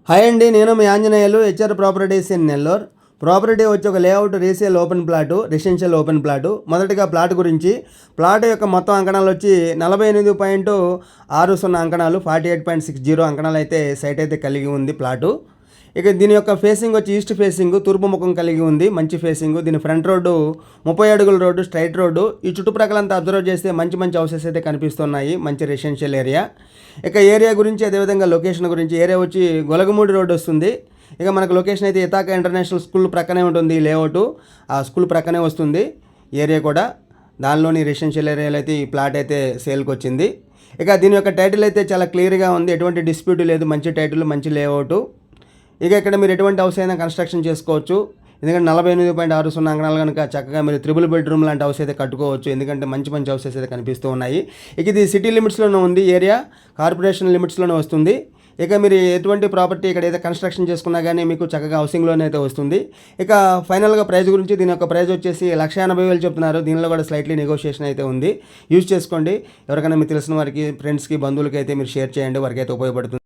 Hi అండి, నేను మీ Anjaneyulu, HR properties in Nellore. Property వచ్చి ఒక layout resale open plot, residential open plot. మొదటిగా ప్లాట్ గురించి, ప్లాట్ యొక్క మొత్తం అంకణాలు వచ్చి 48.60 అంకణాలు, 48.60 అంకణాలు అయితే సైట్ అయితే కలిగి ఉంది ప్లాటు. ఇక దీని యొక్క ఫేసింగ్ వచ్చి ఈస్ట్ ఫేసింగ్, తూర్పు ముఖం కలిగి ఉంది, మంచి ఫేసింగ్. దీని ఫ్రంట్ రోడ్డు 30 అడుగుల రోడ్డు, స్ట్రైట్ రోడ్డు. ఈ చుట్టుప్రక్కలంతా అబ్జర్వ్ చేస్తే మంచి మంచి హౌసెస్ అయితే కనిపిస్తున్నాయి, మంచి రెసిడెన్షియల్ ఏరియా. ఇక ఏరియా గురించి, అదేవిధంగా లొకేషన్ గురించి, ఏరియా వచ్చి గొలగమూడి రోడ్డు వస్తుంది. ఇక మనకు లొకేషన్ అయితే ఇతాక ఇంటర్నేషనల్ స్కూల్ ప్రక్కనే ఉంటుంది లేఅవుట్, ఆ స్కూల్ ప్రక్కనే వస్తుంది ఏరియా కూడా. దానిలోని రెసిడెన్షియల్ ఏరియాలో అయితే ఈ ప్లాట్ అయితే సేల్కి వచ్చింది. ఇక దీని యొక్క టైటిల్ అయితే చాలా క్లియర్గా ఉంది, ఎటువంటి డిస్ప్యూట్ లేదు, మంచి టైటిల్, మంచి లేఅవుట్. ఇక ఇక్కడ మీరు ఎటువంటి హౌస్ అయినా కన్స్ట్రక్షన్ చేసుకోవచ్చు. ఎందుకంటే 48.60 అంకణాలు కనుక చక్కగా మీరు 3 బెడ్రూమ్ లాంటి హౌస్ అయితే కట్టుకోవచ్చు. ఎందుకంటే మంచి మంచి హౌసెస్ అయితే కనిపిస్తూ ఉన్నాయి. ఇక ఇది సిటీ లిమిట్స్లోనే ఉంది ఏరియా, కార్పొరేషన్ లిమిట్స్లోనే వస్తుంది. ఇక మీరు ఎటువంటి ప్రాపర్టీ ఇక్కడ అయితే కన్స్ట్రక్షన్ చేసుకున్నా కానీ మీకు చక్కగా హౌసింగ్ లోన్ అయితే వస్తుంది. ఇక ఫైనల్గా ప్రైస్ గురించి, దీని యొక్క ప్రైస్ వచ్చేసి 1,80,000 చెప్తున్నారు. దీనిలో కూడా స్లైట్లీ నెగోషియేషన్ అయితే ఉంది. యూజ్ చేసుకోండి. ఎవరికైనా మీకు తెలిసిన వారికి, ఫ్రెండ్స్కి, బంధువులకి అయితే మీరు షేర్ చేయండి, వారికి అయితే ఉపయోగపడుతుంది.